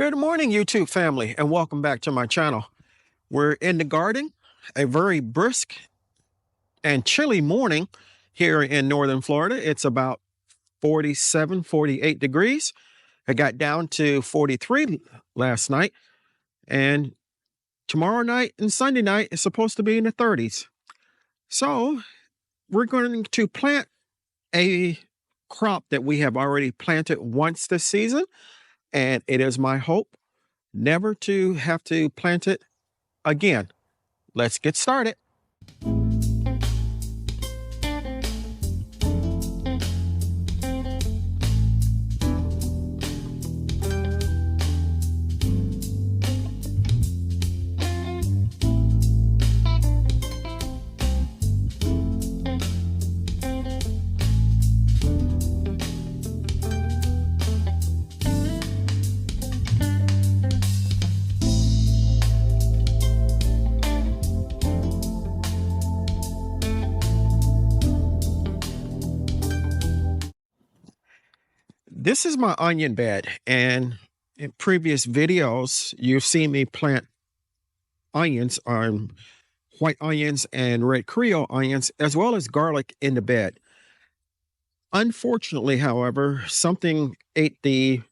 Good morning, YouTube family, and welcome back to my channel. We're in the garden, a very brisk and chilly morning here in northern Florida. It's about 47, 48 degrees. It got down to 43 last night, and tomorrow night and Sunday night is supposed to be in the 30s. So we're going to plant a crop that we have already planted once this season, and it is my hope never to have to plant it again. Let's get started. This is my onion bed, and in previous videos, you've seen me plant onions on white onions and red Creole onions, as well as garlic in the bed. Unfortunately, however, something ate the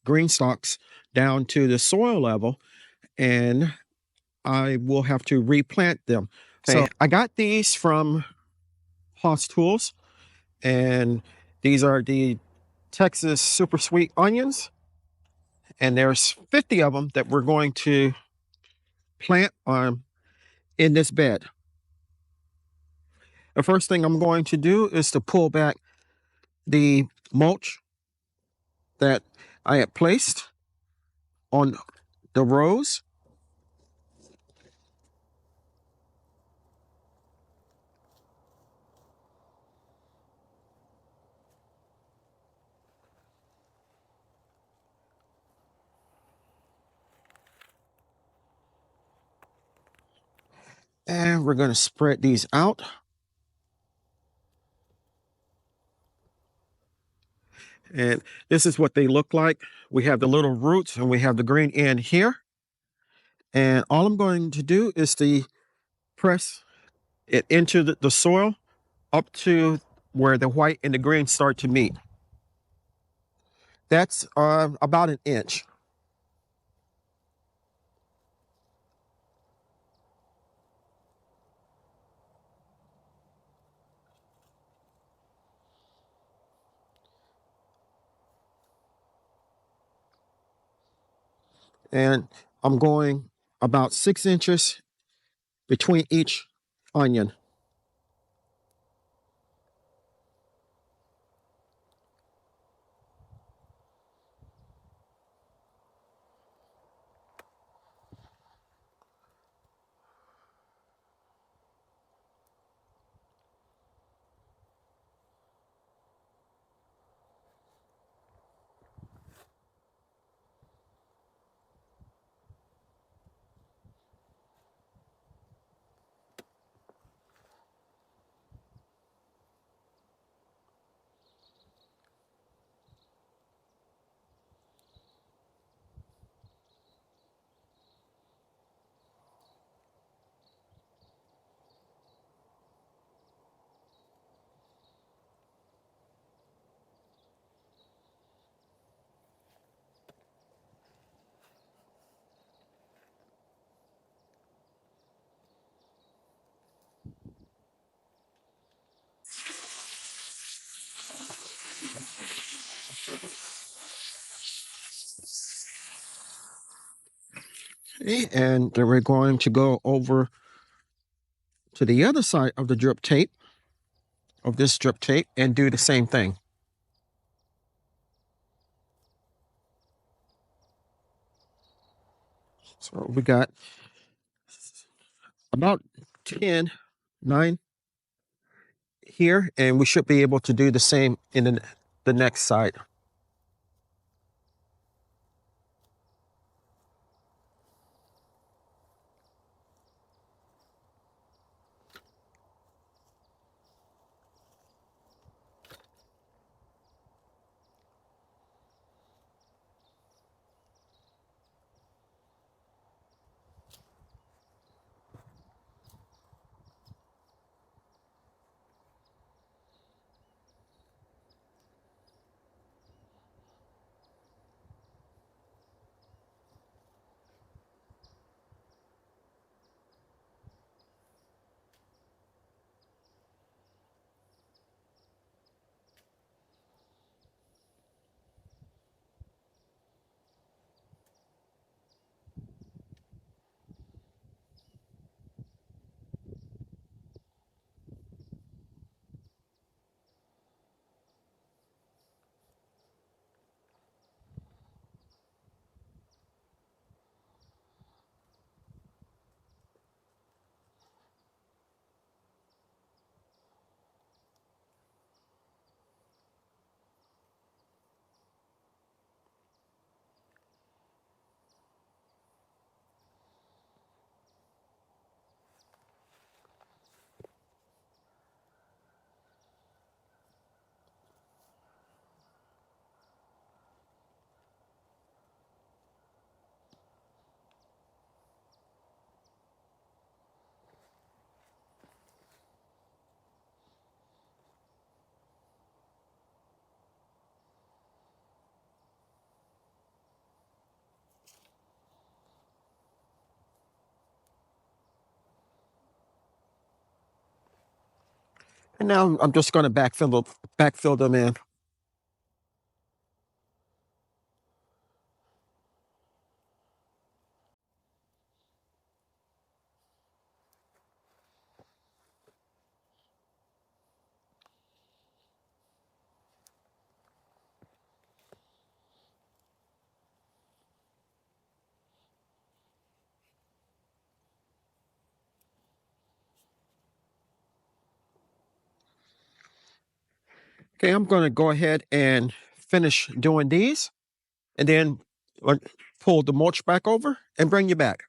green stalks down to the soil level, and I will have to replant them. So I got these from Haas Tools, and these are the Texas super sweet onions, and there's 50 of them that we're going to plant in this bed. The first thing I'm going to do is to pull back the mulch that I had placed on the rows. And we're going to spread these out. And this is what they look like. We have the little roots and we have the green end here. And all I'm going to do is to press it into the soil up to where the white and the green start to meet. That's about an inch. And I'm going about 6 inches between each onion. Okay, and then we're going to go over to the other side of the drip tape, of this drip tape, and do the same thing. So we got about 9 here, and we should be able to do the same in the next side. And now I'm just going to backfill them in. Okay, I'm going to go ahead and finish doing these, and then pull the mulch back over and bring you back.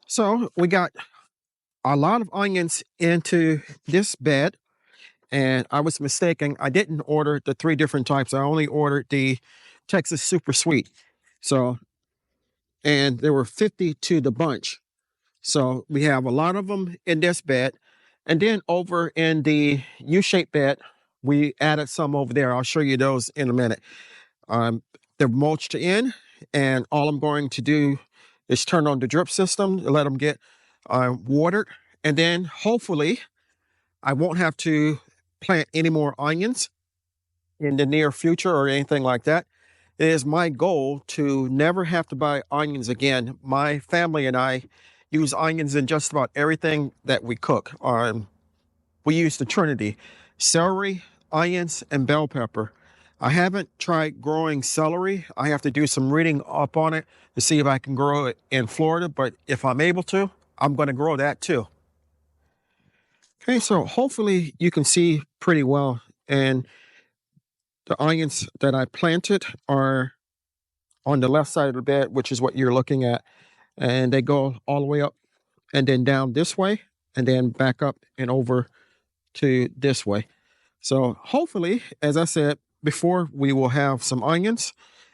So we got a lot of onions into this bed, and I was mistaken. I didn't order the 3 different types. I only ordered the Texas Super Sweet. So, and there were 50 to the bunch. So we have a lot of them in this bed. And then over in the U-shaped bed, we added some over there. I'll show you those in a minute. They're mulched in, and all I'm going to do is turn on the drip system, let them get watered, and then hopefully I won't have to plant any more onions in the near future or anything like that. It is my goal to never have to buy onions again. My family and I use onions in just about everything that we cook. We use the Trinity: celery, onions, and bell pepper. I haven't tried growing celery. I have to do some reading up on it to see if I can grow it in Florida, but if I'm able to, I'm going to grow that too. Okay, so hopefully you can see pretty well. And the onions that I planted are on the left side of the bed, which is what you're looking at. And they go all the way up and then down this way, and then back up and over to this way. So hopefully, as I said before, we will have some onions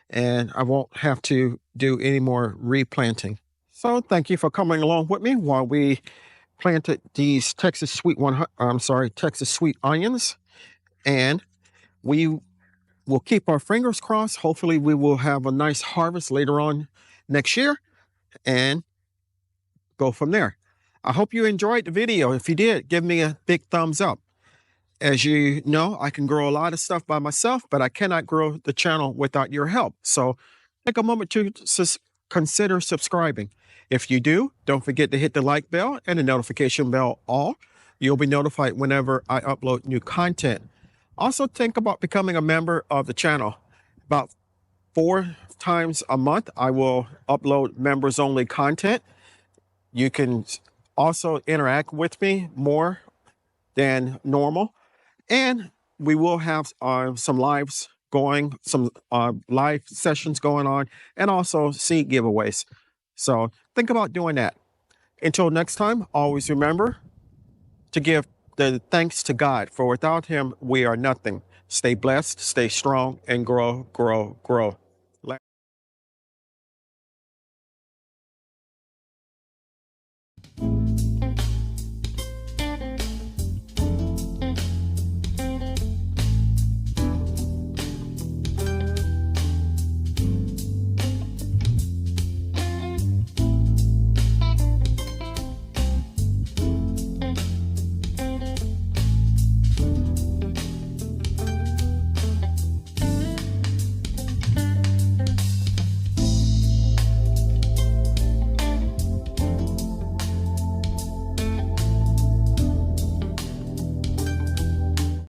and I won't have to do any more replanting. So thank you for coming along with me while we planted these Texas sweet onions, and we will keep our fingers crossed. Hopefully we will have a nice harvest later on next year and go from there. I hope you enjoyed the video. If you did, give me a big thumbs up. As you know, I can grow a lot of stuff by myself, but I cannot grow the channel without your help. So take a moment to consider subscribing. If you do, don't forget to hit the like bell and the notification bell all. You'll be notified whenever I upload new content. Also, think about becoming a member of the channel. About 4 times a month, I will upload members only content. You can also interact with me more than normal. And we will have some lives going, some live sessions going on, and also seed giveaways. So think about doing that. Until next time, always remember to give the thanks to God, for without him, we are nothing. Stay blessed, stay strong, and grow, grow, grow.